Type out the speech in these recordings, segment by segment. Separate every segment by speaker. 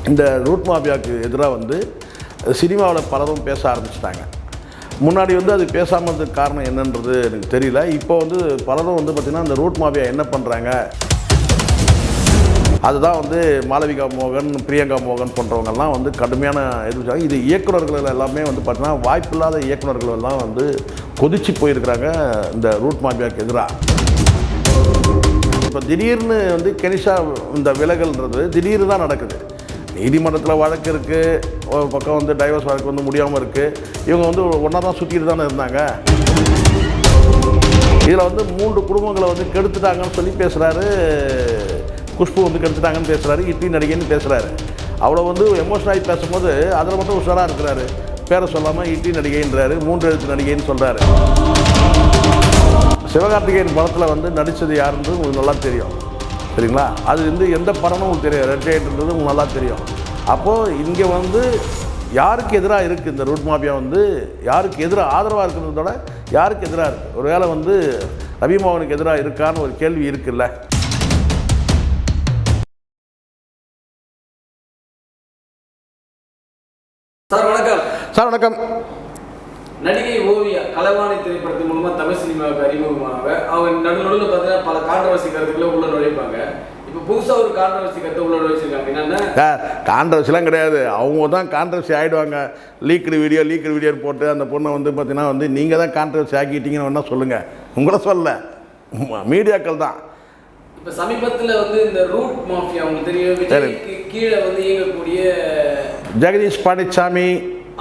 Speaker 1: இந்த ரூட் மாஃபியாவுக்கு எதிராக வந்து சினிமாவில் பலரும் பேச ஆரம்பிச்சிட்டாங்க. முன்னாடி வந்து அது பேசாமல் இருந்ததுக்கு காரணம் என்னன்றது எனக்கு தெரியல. இப்போ வந்து பலரும் வந்து பார்த்திங்கன்னா இந்த ரூட் மாஃபியா என்ன பண்ணுறாங்க, அதுதான் வந்து மாளவிகா மோகன், பிரியங்கா மோகன் போன்றவங்கெல்லாம் வந்து கடுமையான எதிர்ப்பு. இது இயக்குநர்கள் எல்லாமே வந்து பார்த்திங்கன்னா வாய்ப்பில்லாத இயக்குநர்கள் எல்லாம் வந்து கொதிச்சு போயிருக்கிறாங்க இந்த ரூட் மாஃபியாவுக்கு எதிராக. இப்போ திடீர்னு வந்து கெனிஷா இந்த விலகல்ன்றது திடீர்னு தான் நடக்குது. நீதிமன்றத்தில் வழக்கு இருக்குது, ஒரு பக்கம் வந்து டைவர்ஸ் வழக்கு வந்து முடியாமல் இருக்குது. இவங்க வந்து ஒன்றா தான் சுற்றிட்டு தானே இருந்தாங்க. இதில் வந்து 3 குடும்பங்களை வந்து கெடுத்துட்டாங்கன்னு சொல்லி பேசுகிறாரு. குஷ்பு வந்து கெடுத்துட்டாங்கன்னு பேசுகிறாரு, இட்லி நடிகைன்னு பேசுகிறாரு. அவ்வளோ வந்து எமோஷன் ஆகி பேசும்போது அதில் மட்டும் உஷாராக இருக்கிறாரு. பேரை சொல்லாமல் இட்லி நடிகைன்றாரு, 3 எழுத்து நடிகைன்னு சொல்கிறாரு. சிவகார்த்திகேயன் படத்தில் வந்து நடித்தது யாருன்றது உங்களுக்கு நல்லா தெரியும், சரிங்களா? அது வந்து எந்த படமும் உங்களுக்கு தெரியும், ரெட் ஜெயண்ட்ன்றது உங்களுக்கு நல்லா தெரியும். அப்போது இங்கே வந்து யாருக்கு எதிராக இருக்குது இந்த ரூட் மாஃபியா, வந்து யாருக்கு எதிராக ஆதரவாக இருக்கிறதோட யாருக்கு எதிராக இருக்குது? ஒரு வேளை வந்து ரவிமோகனுக்கு எதிராக இருக்கான்னு ஒரு கேள்வி இருக்குல்ல.
Speaker 2: சார் வணக்கம்.
Speaker 1: சார் வணக்கம்.
Speaker 2: நடிகை ஓவியா கலைவாணி திரைப்படத்தின் மூலமாக தமிழ் சினிமாவுக்கு அறிமுகமானவங்க. அவங்க நடுநடுவில் பார்த்தீங்கன்னா பல கான்ட்ரவர்சி கருத்துக்களை உள்ள நுழைப்பாங்க. இப்போ புதுசாக ஒரு கான்ட்ரவர்சி கருத்தை உள்ள நுழைச்சிருக்காங்க. என்னென்ன
Speaker 1: கான்ட்ரவர்சிலாம் கிடையாது, அவங்க தான் கான்ட்ரவர்சி ஆகிடுவாங்க. லீக்டு வீடியோ போட்டு அந்த பொண்ணை வந்து பார்த்தீங்கன்னா வந்து நீங்கள் தான் கான்ட்ரவர்சி ஆக்கிட்டீங்கன்னு வேணா சொல்லுங்கள். உங்களை சொல்ல மீடியாக்கள் தான்.
Speaker 2: இப்போ சமீபத்தில் வந்து இந்த ரூட் மாஃபியா உங்களுக்கு தெரியும், கீழே வந்து இயங்கக்கூடிய
Speaker 1: ஜெகதீஷ் பழனிசாமி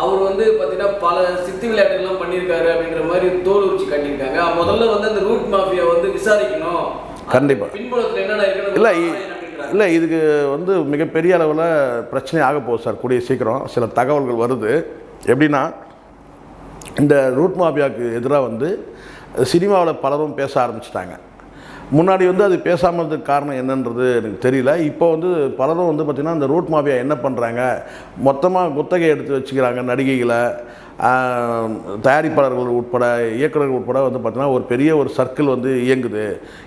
Speaker 2: அவர் வந்து பார்த்தீங்கன்னா பல சித்து விளையாட்டுகள்லாம் பண்ணியிருக்காரு அப்படின்ற மாதிரி தோல் உரிச்சு காட்டியிருக்காங்க. முதல்ல வந்து அந்த ரூட் மாஃபியா வந்து விசாரிக்கணும், கண்டிப்பாக பின்புலத்தில் என்னென்ன இருக்குன்னு.
Speaker 1: இல்லை இதுக்கு வந்து மிகப்பெரிய அளவில் பிரச்சனை ஆக போகுது சார். கூடிய சீக்கிரம் சில தகவல்கள் வருது. எப்படின்னா, இந்த ரூட் மாஃபியாவுக்கு எதிராக வந்து சினிமாவில் பலரும் பேச ஆரம்பிச்சிட்டாங்க. முன்னாடி வந்து அது பேசாமல் இருந்ததுக்கு காரணம் என்னன்றது எனக்கு தெரியல. இப்போ வந்து பலரும் வந்து பார்த்திங்கன்னா இந்த ரூட் மாஃபியா என்ன பண்ணுறாங்க, மொத்தமாக குத்தகை எடுத்து வச்சுக்கிறாங்க. நடிகைகளை, தயாரிப்பாளர்கள் உட்பட, இயக்குநர்கள் உட்பட வந்து பார்த்திங்கன்னா ஒரு பெரிய ஒரு சர்க்கிள் வந்து இயங்குது.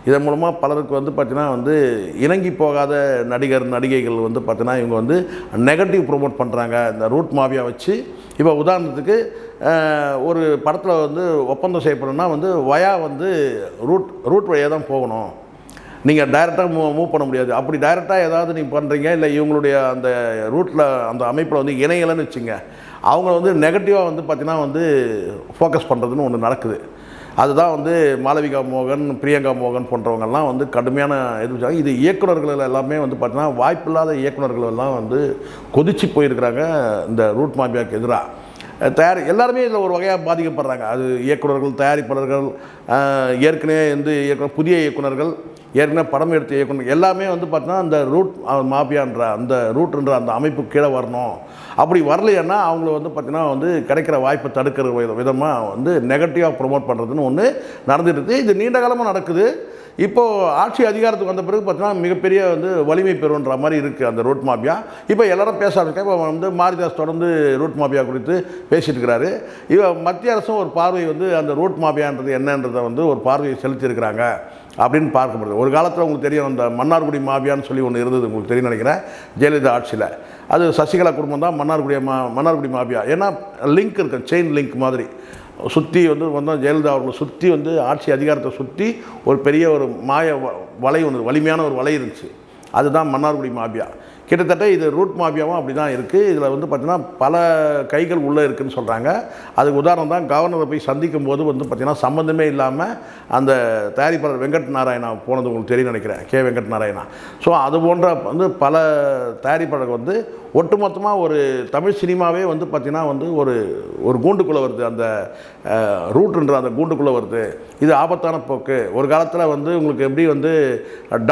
Speaker 1: இதன் மூலமாக பலருக்கு வந்து பார்த்திங்கன்னா வந்து இணங்கி போகாத நடிகைகள் வந்து பார்த்திங்கன்னா இவங்க வந்து நெகட்டிவ் ப்ரொமோட் பண்ணுறாங்க இந்த ரூட் மாஃபியா வச்சு. இப்போ உதாரணத்துக்கு ஒரு படத்தில் வந்து ஒப்பந்தம் செய்யப்படணும்னா வந்து வயா வந்து ரூட் வழியாக தான் போகணும், நீங்கள் டைரெக்டாக மூவ் பண்ண முடியாது. அப்படி டைரெக்டாக ஏதாவது நீங்கள் பண்ணுறீங்க, இல்லை இவங்களுடைய அந்த ரூட்டில் அந்த அமைப்பில் வந்து இணையலைன்னு வச்சுங்க, அவங்க வந்து நெகட்டிவாக வந்து பார்த்திங்கன்னா வந்து ஃபோக்கஸ் பண்ணுறதுன்னு ஒன்று நடக்குது. அதுதான் வந்து மாளவிகா மோகன், பிரியங்கா மோகன் போன்றவங்கெல்லாம் வந்து கடுமையான எதிர்ப்பு. இது இயக்குநர்கள் எல்லாமே வந்து பார்த்திங்கன்னா வாய்ப்பில்லாத இயக்குநர்கள் எல்லாம் வந்து கொதிச்சு போயிருக்கிறாங்க இந்த ரூட் மாஃபியாவுக்கு எதிராக. எல்லாருமே இதில் ஒரு வகையாக பாதிக்கப்படுறாங்க. அது இயக்குநர்கள், தயாரிப்பாளர்கள், ஏற்கனவே வந்து புதிய இயக்குநர்கள், ஏற்கனவே படம் எடுத்த இயக்குநர்கள் எல்லாமே வந்து பார்த்தீங்கன்னா அந்த ரூட் மாஃபியான்ற அந்த ரூட்ன்ற அந்த அமைப்பு கீழே வரணும். அப்படி வரலைன்னா அவங்கள வந்து பார்த்திங்கன்னா வந்து கிடைக்கிற வாய்ப்பை தடுக்கிற விதமாக வந்து நெகட்டிவாக ப்ரொமோட் பண்ணுறதுன்னு ஒன்று நடந்துட்டு இருக்குது. இது நீண்ட காலமாக நடக்குது. இப்போது ஆட்சி அதிகாரத்துக்கு வந்த பிறகு பார்த்தீங்கன்னா மிகப்பெரிய வந்து வலிமை பெறுன்ற மாதிரி இருக்குது அந்த ரூட் மாஃபியா. இப்போ எல்லாரும் பேச ஆரம்பிக்க. இப்போ வந்து மாரிதாஸ் தொடர்ந்து ரூட் மாஃபியா குறித்து பேசிட்டு இருக்கிறாரு. மத்திய அரசும் ஒரு பார்வை வந்து அந்த ரூட் மாஃபியான்றது என்னன்றதை வந்து ஒரு பார்வையை செலுத்தியிருக்கிறாங்க அப்படின்னு பார்க்கப்படுது. ஒரு காலத்தில் உங்களுக்கு தெரியும், அந்த மன்னார்குடி மாஃபியான்னு சொல்லி ஒன்று இருந்தது, உங்களுக்கு தெரியும் நினைக்கிறேன், ஜெயலலிதா ஆட்சியில். அது சசிகலா குடும்பம் தான் மன்னார்குடி மாஃபியா. ஏன்னா லிங்க் இருக்குது, செயின் லிங்க் மாதிரி சுற்றி வந்து ஜெயலலிதா அவர்களை சுற்றி வந்து ஆட்சி அதிகாரத்தை சுற்றி ஒரு பெரிய ஒரு வலை ஒன்று, வலிமையான ஒரு வலை இருந்துச்சு. அதுதான் மன்னார்குடி மாஃபியா. கிட்டத்தட்ட இது ரூட் மாஃபியாவும் அப்படி தான் இருக்குது. இதில் வந்து பார்த்திங்கன்னா பல கைகள் உள்ளே இருக்குதுன்னு சொல்கிறாங்க. அதுக்கு உதாரணம் தான் கவர்னரை போய் சந்திக்கும் போது வந்து பார்த்திங்கன்னா சம்மந்தமே இல்லாமல் அந்த தயாரிப்பாளர் வெங்கட் நாராயணா போனது உங்களுக்கு தெரியும் நினைக்கிறேன், கே வெங்கட் நாராயணா. ஸோ அது போன்ற வந்து பல தயாரிப்பாளர்கள் வந்து ஒட்டுமொத்தமாக ஒரு தமிழ் சினிமாவே வந்து பார்த்திங்கன்னா வந்து ஒரு கூண்டுக்குள்ளே வருது, அந்த ரூட்டுன்ற அந்த கூண்டுக்குள்ளே வருது. இது ஆபத்தான போக்கு. ஒரு காலத்தில் வந்து உங்களுக்கு எப்படி வந்து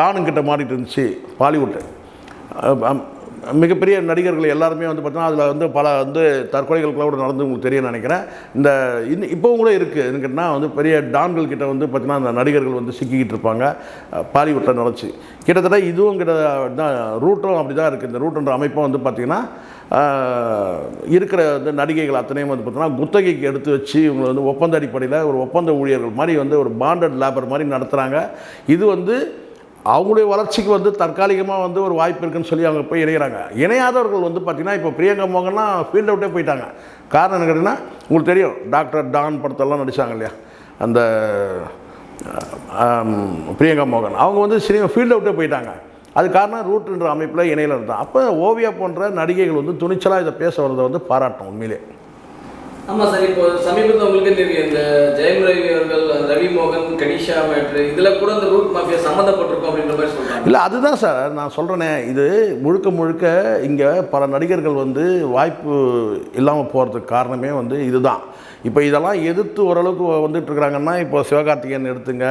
Speaker 1: டானுங்கிட்ட மாறிட்டு இருந்துச்சு பாலிவுட்டு. மிகப்பெரிய நடிகர்கள் எல்லாருமே வந்து பார்த்தோன்னா அதில் வந்து பல வந்து தற்கொலைகள் கூட நடந்து உங்களுக்கு தெரியும்னு நினைக்கிறேன். இப்போவும் கூட இருக்குது. எனக்குன்னா வந்து பெரிய டான்கள் கிட்ட வந்து பார்த்தீங்கன்னா அந்த நடிகர்கள் வந்து சிக்கிக்கிட்டு இருப்பாங்க. பாலிவுட்டில் நடந்துச்சு. கிட்டத்தட்ட இதுவும் தான் ரூட்டும் அப்படி தான் இருக்குது. இந்த ரூட்டுன்ற அமைப்பும் வந்து பார்த்திங்கன்னா இருக்கிற வந்து நடிகைகள் அத்தனையும் வந்து பார்த்தோன்னா குத்தகைக்கு எடுத்து வச்சு இவங்களை வந்து ஒப்பந்த அடிப்படையில் ஒரு ஒப்பந்த ஊழியர்கள் மாதிரி வந்து ஒரு பாண்டட் லேபர் மாதிரி நடத்துகிறாங்க. இது வந்து அவங்களுடைய வளர்ச்சிக்கு வந்து தற்காலிகமாக வந்து ஒரு வாய்ப்பு இருக்குன்னு சொல்லி அவங்க போய் இணைகிறாங்க. இணையாதவர்கள் வந்து பார்த்திங்கன்னா இப்போ பிரியங்கா மோகன்லாம் ஃபீல்ட் அவுட்டே போயிட்டாங்க. காரணம் என்ன கேட்டிங்கன்னா, உங்களுக்கு தெரியும் டாக்டர் டான் படத்தெல்லாம் நடித்தாங்க இல்லையா அந்த பிரியங்கா மோகன், அவங்க வந்து ஃபீல்ட் அவுட்டே போயிட்டாங்க. அது காரணம் ரூட்ன்ற அமைப்பில் இணையில் இருந்தான். அப்போ ஓவியா போன்ற நடிகைகள் வந்து துணிச்சலாக இதை பேச வரதை வந்து பாராட்டணும் உண்மையிலே.
Speaker 2: ஆமாம் சார், இப்போ சமீபத்தில் உங்களுக்கு தெரியும் இந்த ஜெயம் ரவி அவர்கள், ரவி மோகன், கனிஷா மேட்ரு இதில் கூட இந்த ரூட் மாஃபியா சம்மந்தப்பட்டிருக்கும் அப்படின்ற மாதிரி சொல்கிறாங்க.
Speaker 1: இல்லை, அதுதான் சார் நான் சொல்கிறேனே, இது முழுக்க முழுக்க இங்கே பல நடிகர்கள் வந்து வாய்ப்பு இல்லாமல் போகிறதுக்கு காரணமே வந்து இதுதான். இப்போ இதெல்லாம் எதிர்த்து ஓரளவுக்கு வந்துட்டுருக்குறாங்கன்னா, இப்போ சிவகார்த்திகேயன் எடுத்துங்க,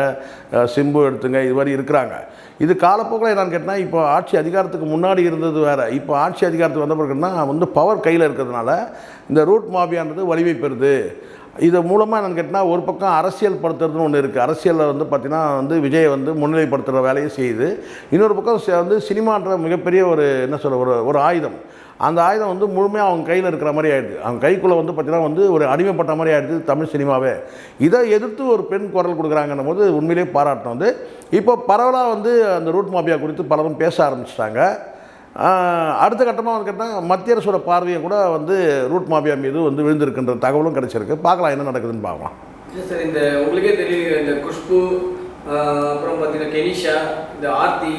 Speaker 1: சிம்பு எடுத்துங்க, இது மாதிரி இருக்கிறாங்க. இது காலப்போக்கில் என்னன்னு கேட்டால், இப்போ ஆட்சி அதிகாரத்துக்கு முன்னாடி இருந்தது வேறு, இப்போ ஆட்சி அதிகாரத்துக்கு வந்த பிறகுன்னா வந்து பவர் கையில் இருக்கிறதுனால இந்த ரூட் மாஃபியான்றது வலிமை பெறுது. இது மூலமாக என்னென்னு கேட்டால், ஒரு பக்கம் அரசியல் படுத்துறதுன்னு ஒன்று இருக்குது. அரசியலில் வந்து பார்த்திங்கன்னா வந்து விஜயை வந்து முன்னிலைப்படுத்துகிற வேலையை செய்யுது. இன்னொரு பக்கம் வந்து சினிமான்ற மிகப்பெரிய ஒரு என்ன சொல்ல ஒரு ஆயுதம். அந்த ஆயுதம் வந்து முழுமையாக அவங்க கையில் இருக்கிற மாதிரி ஆகிடுது. அவங்க கைக்குள்ளே வந்து பார்த்திங்கன்னா வந்து ஒரு அடிமைப்பட்ட மாதிரி ஆகிடுது தமிழ் சினிமாவே. இதை எதிர்த்து ஒரு பெண் குரல் கொடுக்குறாங்கன்னும் போது உண்மையிலே பாராட்டணும். வந்து இப்போ பரவலாக வந்து அந்த ரூட் மாஃபியா குறித்து பலரும் பேச ஆரம்பிச்சிட்டாங்க. அடுத்த கட்டமாக வந்து கேட்டால் மத்திய அரசோட பார்வையை கூட வந்து ரூட் மாஃபியா மீது வந்து விழுந்திருக்கின்ற தகவலும் கிடைச்சிருக்கு. பார்க்கலாம் என்ன நடக்குதுன்னு பார்க்கலாம்.
Speaker 2: இல்லை சார், இந்த உங்களுக்கே தெரியும் இந்த குஷ்பு, அப்புறம் பார்த்தீங்கன்னா கெனிஷா, இந்த ஆர்த்தி,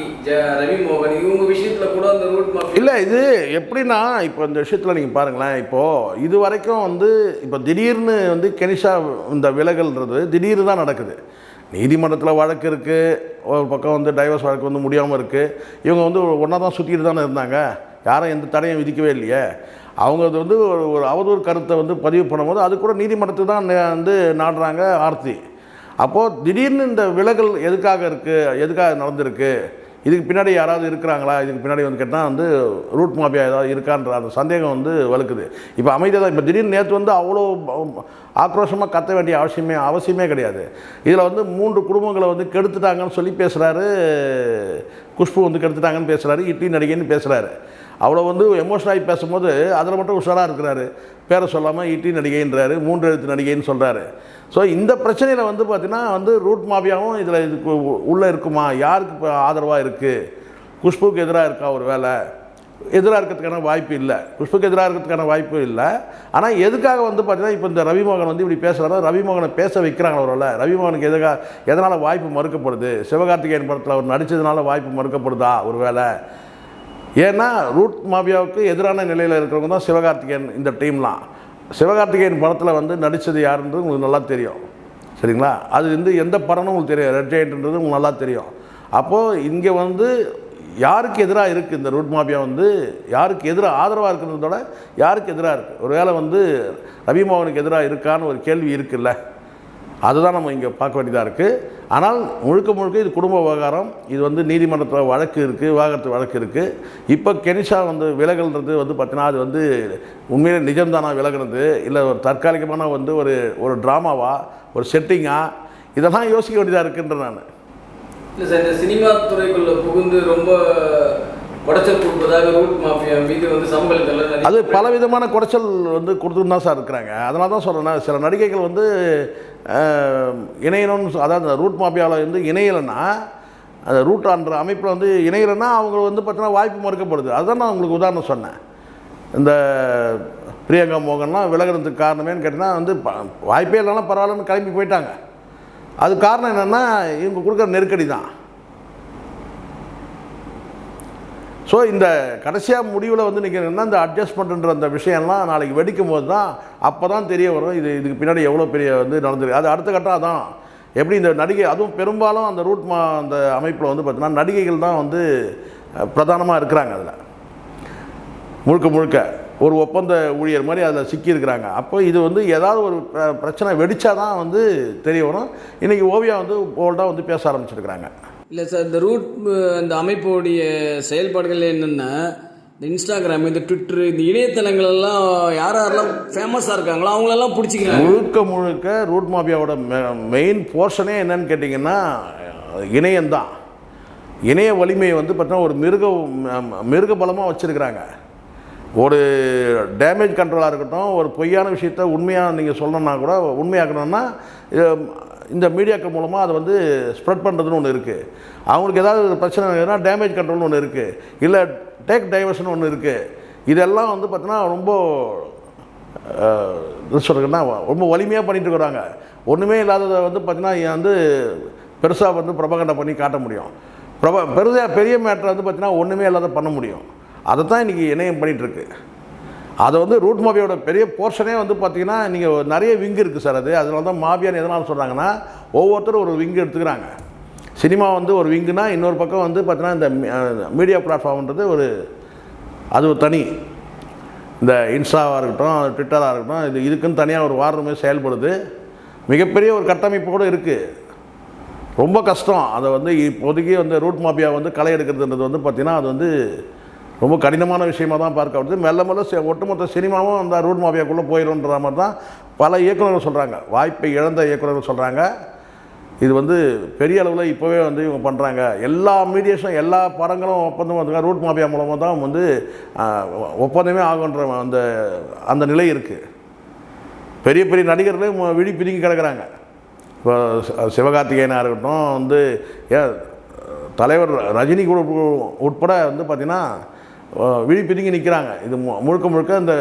Speaker 2: ரவி மோகன், இவங்க விஷயத்தில் கூட அந்த ரூட் மாஃபியா
Speaker 1: இல்லை. இது எப்படின்னா, இப்போ இந்த விஷயத்தில் நீங்கள் பாருங்களேன், இப்போது இது வரைக்கும் வந்து இப்போ திடீர்னு வந்து கெனிஷா இந்த விலகல்ன்றது திடீர்னு தான் நடக்குது. நீதிமன்றத்தில் வழக்கு இருக்குது, ஒரு பக்கம் வந்து டைவர்ஸ் வழக்கு வந்து முடியாமல் இருக்குது. இவங்க வந்து ஒன்றா தான் சுற்றிட்டு தானே இருந்தாங்க, யாரும் எந்த தடையும் விதிக்கவே இல்லையே. அவங்க அது வந்து ஒரு அவதூறு கருத்தை வந்து பதிவு பண்ணும்போது அது கூட நீதிமன்றத்துக்கு தான் வந்து நாடுறாங்க ஆர்த்தி. அப்போது திடீர்னு இந்த விலகல் எதுக்காக இருக்குது, எதுக்காக நடந்திருக்கு, இதுக்கு பின்னாடி யாராவது இருக்கிறாங்களா, இதுக்கு பின்னாடி வந்து கேட்டால் வந்து ரூட் மாஃபியா ஏதாவது இருக்கான்ற அந்த சந்தேகம் வந்து வலுக்குது. இப்போ அமைதியாக தான். இப்போ திடீர்னு நேற்று வந்து அவ்வளோ ஆக்ரோஷமாக கத்த வேண்டிய அவசியமே கிடையாது. இதில் வந்து 3 குடும்பங்களை வந்து கெடுத்துட்டாங்கன்னு சொல்லி பேசுகிறாரு குஷ்பு, வந்து கெடுத்துட்டாங்கன்னு பேசுகிறாரு, இட்லி நடிகைன்னு பேசுகிறாரு. அவ்வளோ வந்து எமோஷனலாகி பேசும்போது அதில் மட்டும் உஷாராக இருக்கிறாரு. பேரை சொல்லாமல் இட்லி நடிகைன்றாரு, 3 எழுத்து நடிகைன்னு சொல்கிறாரு. ஸோ இந்த பிரச்சனையில் வந்து பார்த்திங்கன்னா வந்து ரூட் மாஃபியாவும் இதில் இதுக்கு உள்ளே இருக்குமா, யாருக்கு இப்போ ஆதரவாக இருக்குது, குஷ்புக்கு எதிராக இருக்கா, ஒரு வேலை எதிராக இருக்கிறதுக்கான வாய்ப்பு இல்லை, குஷ்புக்கு எதிராக இருக்கிறதுக்கான வாய்ப்பு இல்லை. ஆனால் எதுக்காக வந்து பார்த்திங்கன்னா இப்போ இந்த ரவிமோகன் வந்து இப்படி பேசுகிறாரோ, ரவிமோகனை பேச வைக்கிறாங்களோ, ஒரு ரவிமோகனுக்கு எதனால் வாய்ப்பு மறுக்கப்படுது, சிவகார்த்திகேயன் படத்தில் அவர் நடித்ததுனால வாய்ப்பு மறுக்கப்படுதா ஒரு வேலை. ஏன்னா ரூட் மாஃபியாவுக்கு எதிரான நிலையில் இருக்கிறவங்க தான் சிவகார்த்திகேயன். இந்த டீம்லாம் சிவகார்த்திகேயன் படத்தில் வந்து நடித்தது யாருன்றது உங்களுக்கு நல்லா தெரியும், சரிங்களா? அது வந்து எந்த படமும் உங்களுக்கு தெரியும், ரெட் ஜெயண்ட்ன்றது உங்களுக்கு நல்லா தெரியும். அப்போது இங்கே வந்து யாருக்கு எதிராக இருக்குது இந்த ரூட் மாஃபியா, வந்து யாருக்கு எதிராக ஆதரவாக இருக்கிறதோட யாருக்கு எதிராக இருக்குது, ஒரு வேளை வந்து ரவிமோகனுக்கு எதிராக இருக்கான்னு ஒரு கேள்வி இருக்குல்ல, அதுதான் நம்ம இங்கே பார்க்க வேண்டியதாக இருக்குது. ஆனால் முழுக்க இது குடும்ப விவகாரம். இது வந்து நீதிமன்றத்தில் வழக்கு இருக்குது, விவாகரத்து வழக்கு இருக்குது. இப்போ கெனிஷா வந்து விலகல்ன்றது வந்து பார்த்தீங்கன்னா அது வந்து உண்மையிலே நிஜம்தானா விலகிறது, இல்லை ஒரு தற்காலிகமான வந்து ஒரு ட்ராமாவா, ஒரு செட்டிங்கா, இதெல்லாம் யோசிக்க வேண்டியதாக இருக்குன்ற நான்.
Speaker 2: இல்லை சார், இந்த சினிமா துறைக்குள்ளே புகுந்து ரொம்ப குடைச்சல் கொடுப்பதாக ரூட் மாஃபியா மீது வந்து சமூகத்தில்
Speaker 1: அது பலவிதமான குடைச்சல் வந்து கொடுத்துன்னு தான் சார் இருக்கிறாங்க. அதனால தான் சொல்கிறேன், சில நடிகைகள் வந்து இணையணும்னு, அதாவது ரூட் மாஃபியாவில் வந்து இணையலைன்னா, அந்த ரூட்ன்ற அமைப்பில் வந்து இணையலைன்னா அவங்க வந்து பார்த்தீங்கன்னா வாய்ப்பு மறுக்கப்படுது. அதுதான் நான் உங்களுக்கு உதாரணம் சொன்னேன். இந்த பிரியங்கா மோகன்லாம் விலகிறதுக்கு காரணமேன்னு கேட்டிங்கன்னா வந்து வாய்ப்பே இல்லைன்னா பரவாயில்லன்னு கிளம்பி போயிட்டாங்க. அது காரணம் என்னென்னா இவங்க கொடுக்குற நெருக்கடி தான். ஸோ இந்த கடைசியாக முடிவில் வந்து நிற்கிறதுனா இந்த அட்ஜஸ்ட்மெண்ட்டுன்ற அந்த விஷயம்லாம் நாளைக்கு வெடிக்கும் போது தான் அப்போ தான் தெரிய வரும் இதுக்கு பின்னாடி எவ்வளோ பெரிய வந்து நடந்திருக்கு. அது அடுத்த கட்டம் அதான். எப்படி இந்த நடிகை, அதுவும் பெரும்பாலும் அந்த அந்த அமைப்பில் வந்து பார்த்தீங்கன்னா நடிகைகள் தான் வந்து பிரதானமாக இருக்கிறாங்க. அதில் முழுக்க ஒரு ஒப்பந்த ஊழியர் மாதிரி அதில் சிக்கியிருக்கிறாங்க. அப்போ இது வந்து ஏதாவது ஒரு பிரச்சனை வெடித்தா தான் வந்து தெரிய வரும். இன்றைக்கி ஓவியா வந்து போல்டாக வந்து பேச ஆரம்பிச்சிருக்கிறாங்க.
Speaker 2: இல்லை சார், இந்த ரூட் அந்த அமைப்போடைய செயல்பாடுகள் என்னென்னா, இந்த இன்ஸ்டாகிராம், இந்த ட்விட்டரு, இந்த இணையதளங்களெல்லாம் யாரெல்லாம் ஃபேமஸாக இருக்காங்களோ அவங்களெல்லாம் பிடிச்சிக்கிறாங்க.
Speaker 1: முழுக்க ரூட் மாஃபியாவோட மெயின் போர்ஷனே என்னன்னு கேட்டிங்கன்னா இணையம்தான். இணைய வலிமையை வந்து பார்த்தீங்கன்னா ஒரு மிருக பலமாக வச்சுருக்கிறாங்க. ஒரு டேமேஜ் கண்ட்ரோலாக இருக்கட்டும், ஒரு பொய்யான விஷயத்த உண்மையாக நீங்கள் சொல்லணுன்னா கூட, உண்மையாக்கணும்னா இந்த மீடியாக்கள் மூலமாக அதை வந்து ஸ்ப்ரெட் பண்ணுறதுன்னு ஒன்று இருக்குது. அவங்களுக்கு ஏதாவது ஒரு பிரச்சனை இருக்குன்னா டேமேஜ் கண்ட்ரோல்னு ஒன்று இருக்குது, இல்லை டேக் டைவர்ஷன் ஒன்று இருக்குது. இதெல்லாம் வந்து பார்த்தீங்கன்னா ரொம்ப சொல்கிறதுன்னா ரொம்ப வலிமையாக பண்ணிட்டு இருக்கிறாங்க. ஒன்றுமே இல்லாததை வந்து பார்த்தீங்கன்னா வந்து பெருசாக வந்து ப்ரொபகண்டா பண்ணி காட்ட முடியும். பெரிய மேட்டரை வந்து பார்த்தீங்கன்னா ஒன்றுமே இல்லாத பண்ண முடியும். அதை தான் இன்றைக்கி இணையம் பண்ணிகிட்ருக்கு. அதை வந்து ரூட் மாஃபியாவோட பெரிய போர்ஷனே வந்து பார்த்திங்கன்னா நீங்கள் நிறைய விங்கு இருக்குது சார். அதனால தான் மாஃபியான்னு எதனால் சொல்கிறாங்கன்னா ஒவ்வொருத்தரும் ஒரு விங்கு எடுத்துக்கிறாங்க. சினிமா வந்து ஒரு விங்குனா, இன்னொரு பக்கம் வந்து பார்த்தீங்கன்னா இந்த மீடியா பிளாட்ஃபார்ம்ன்றது அது ஒரு தனி. இந்த இன்ஸ்டாவாக இருக்கட்டும், ட்விட்டராக இருக்கட்டும், இதுக்குன்னு தனியாக ஒரு வார் ரூமே செயல்படுது. மிகப்பெரிய ஒரு கட்டமைப்பு கூட இருக்குது. ரொம்ப கஷ்டம். அதை வந்து இப்போதைக்கு வந்து ரூட் மாஃபியா வந்து களை எடுக்கிறதுன்றது வந்து பார்த்திங்கன்னா அது வந்து ரொம்ப கடினமான விஷயமாக தான் பார்க்கப்படுது. மெல்ல மெல்ல ஒட்டுமொத்த சினிமாவும் அந்த ரூட் மாஃபியாக்குள்ளே போயிடும்ன்ற மாதிரி தான் பல இயக்குநர்கள் சொல்கிறாங்க. வாய்ப்பை இழந்த இயக்குநர்கள் சொல்கிறாங்க. இது வந்து பெரிய அளவில் இப்போவே வந்து இவங்க பண்ணுறாங்க. எல்லா மீடியேஷன், எல்லா படங்களும் ஒப்பந்தம் வந்து ரூட் மாஃபியா மூலமாக தான் வந்து ஒப்பந்தமே ஆகுன்ற அந்த நிலை இருக்குது. பெரிய பெரிய நடிகர்களே விழி பிதுங்கி கிடக்கிறாங்க. இப்போ சிவகார்த்திகேயனாக இருக்கட்டும், வந்து தலைவர் ரஜினி கூட உட்பட வந்து பார்த்திங்கன்னா விழி பிதுங்கி நிற்கிறாங்க. இது முழுக்க முழுக்க இந்த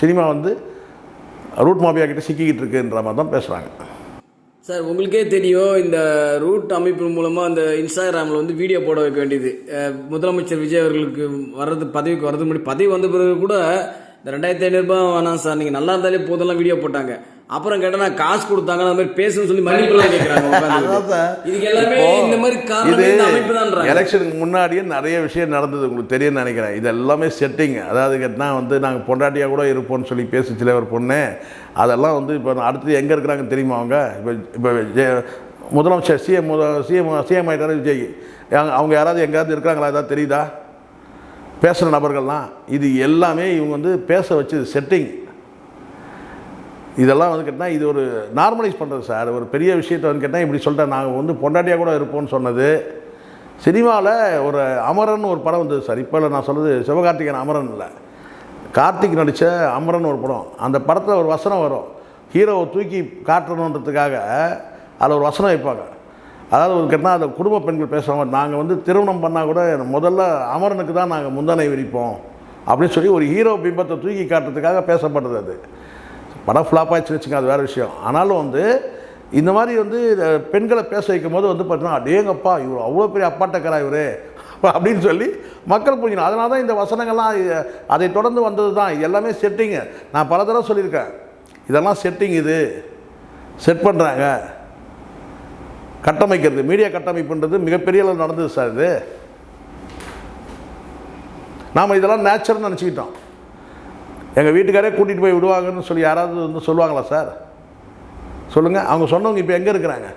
Speaker 1: சினிமா வந்து ரூட் மாஃபியா கிட்ட சிக்கிக்கிட்டு இருக்குன்ற மாதிரி தான் பேசுகிறாங்க.
Speaker 2: சார், உங்களுக்கே தெரியும், இந்த ரூட் அமைப்பு மூலமாக இந்த இன்ஸ்டாகிராமில் வந்து வீடியோ போட வைக்க வேண்டியது. முதலமைச்சர் விஜய் அவர்களுக்கு பதவிக்கு வர்றது முன்னாடி, பதவி வந்த பிறகு கூட இந்த 2500 வேணாம் சார், நீங்கள் நல்லா இருந்தாலே போதெல்லாம் வீடியோ போட்டாங்க. அப்புறம் கேட்டால் நான் காசு கொடுத்தாங்க, அந்த மாதிரி பேசணும்னு சொல்லி மன்னிப்புலாம் கேட்குறாங்க. இதுக்கு எல்லாமே இந்த மாதிரி காரணம் அமைப்பு தான்.
Speaker 1: எலெக்ஷனுக்கு முன்னாடியே நிறைய விஷயம் நடந்தது, உங்களுக்கு தெரியும்னு நினைக்கிறேன். இது எல்லாமே செட்டிங். அதாவது கேட்டால் வந்து நாங்கள் பொண்டாட்டியாக கூட இருப்போம்னு சொல்லி பேசிச்சில ஒரு பொண்ணு. அதெல்லாம் வந்து இப்போ அடுத்து எங்கே இருக்கிறாங்கன்னு தெரியுமா? அவங்க இப்போ முதலமைச்சர் சிஎம் ஆகிட்டாரு விஜய். அவங்க யாராவது எங்கேயாவது இருக்கிறாங்களா? ஏதாவது தெரியுதா? பேசுகிற நபர்கள்லாம் இது எல்லாமே இவங்க வந்து பேச வச்சு செட்டிங். இதெல்லாம் வந்து கேட்டால் இது ஒரு நார்மலைஸ் பண்ணுறது சார். ஒரு பெரிய விஷயத்தை வந்து கேட்டால் இப்படி சொல்லிட்டேன், நாங்கள் வந்து பொண்டாட்டியாக கூட இருப்போம்னு சொன்னது. சினிமாவில் ஒரு அமரன் ஒரு படம் வந்தது சார். இப்போ நான் சொல்கிறது சிவகார்த்திகேயன் அமரன் இல்லை, கார்த்திக் நடித்த அமரன் ஒரு படம். அந்த படத்தில் ஒரு வசனம் வரும், ஹீரோவை தூக்கி காட்டணுன்றதுக்காக அதில் ஒரு வசனம் வைப்பாங்க. அதாவது ஒரு கேட்டால் அந்த குடும்ப பெண்கள் பேசுவாங்க, நாங்கள் வந்து திருமணம் பண்ணால் கூட முதல்ல அமரனுக்கு தான் நாங்கள் முந்தனை விரிப்போம் அப்படின்னு சொல்லி ஒரு ஹீரோ பிம்பத்தை தூக்கி காட்டுறதுக்காக பேசப்பட்டது. அது படம் ஃப்ளாப் ஆகிடுச்சுன்னு வச்சுங்க, அது வேறு விஷயம். ஆனாலும் வந்து இந்த மாதிரி வந்து பெண்களை பேச வைக்கும் போது வந்து பார்த்தீங்கன்னா அடேங்கப்பா இவர் அவ்வளோ பெரிய அப்பாட்டக்கரா இவர் அப்படின்னு சொல்லி மக்கள் புரிஞ்சிடும். அதனால தான் இந்த வசனங்கள்லாம் அதை தொடர்ந்து வந்தது தான். எல்லாமே செட்டிங்கு. நான் பல தடவை சொல்லியிருக்கேன், இதெல்லாம் செட்டிங். இது செட் பண்ணுறாங்க, கட்டமைக்கிறது. மீடியா கட்டமைப்புன்றது மிகப்பெரிய அளவு நடந்தது சார். இது நாம் இதெல்லாம் நேச்சுரல்னு நினச்சிக்கிட்டோம். எங்கள் வீட்டுக்காரே கூட்டிகிட்டு போய் விடுவாங்கன்னு சொல்லி யாராவது வந்து சொல்லுவாங்களா சார்? சொல்லுங்கள். அவங்க சொன்னவங்க இப்போ எங்கே இருக்கிறாங்க?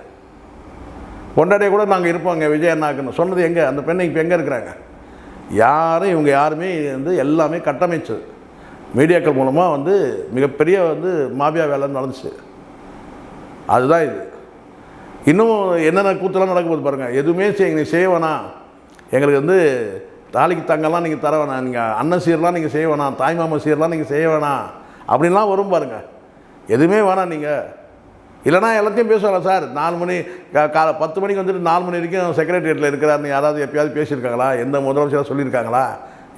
Speaker 1: பொண்டாட்டியே கூட நாங்கள் இருப்போங்க விஜய் அண்ணாக்குன்னு சொன்னது எங்கே? அந்த பெண்ணை இப்போ எங்கே இருக்கிறாங்க? யாரும் இவங்க யாருமே வந்து எல்லாமே கட்டமைச்சது. மீடியாக்கள் மூலமாக வந்து மிகப்பெரிய வந்து மாபியா வேலை நடந்துச்சு. அதுதான் இது. இன்னும் என்னென்ன கூத்தெல்லாம் நடக்க போது பாருங்கள். எதுவுமே நீங்கள் செய்ய வேணாம், எங்களுக்கு வந்து தாலிக்கு தங்கெல்லாம் நீங்கள் தர வேணாம், நீங்கள் அண்ணன் சீரெலாம் நீங்கள் செய்ய வேணாம், தாய்மாமா சீரெலாம் நீங்கள் செய்ய வேணாம் அப்படின்லாம் வரும் பாருங்கள். எதுவுமே வேணாம் நீங்கள். இல்லைனா எல்லாத்தையும் பேசுவாங்க சார். 4 மணி 10 மணிக்கு வந்துட்டு 4 மணி வரைக்கும் செக்ரட்டரியேட்டில் இருக்கிறாருன்னு யாராவது எப்பயாவது பேசியிருக்காங்களா? எந்த முதலமைச்சராக சொல்லியிருக்காங்களா?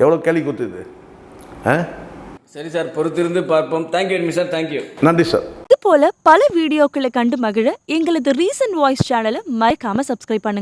Speaker 1: எவ்வளோ கேள்வி குத்துது.
Speaker 2: சரி சார், பொறுத்திருந்து பார்ப்போம். Thank you very much sir. Thank you.
Speaker 1: நன்றி சார்.
Speaker 3: இது போல பல வீடியோக்களை கண்டு மகிழ எங்களது ரீசன்ட் வாய்ஸ் சேனலை மறக்காம சப்ஸ்கிரைப் பண்ணுங்க.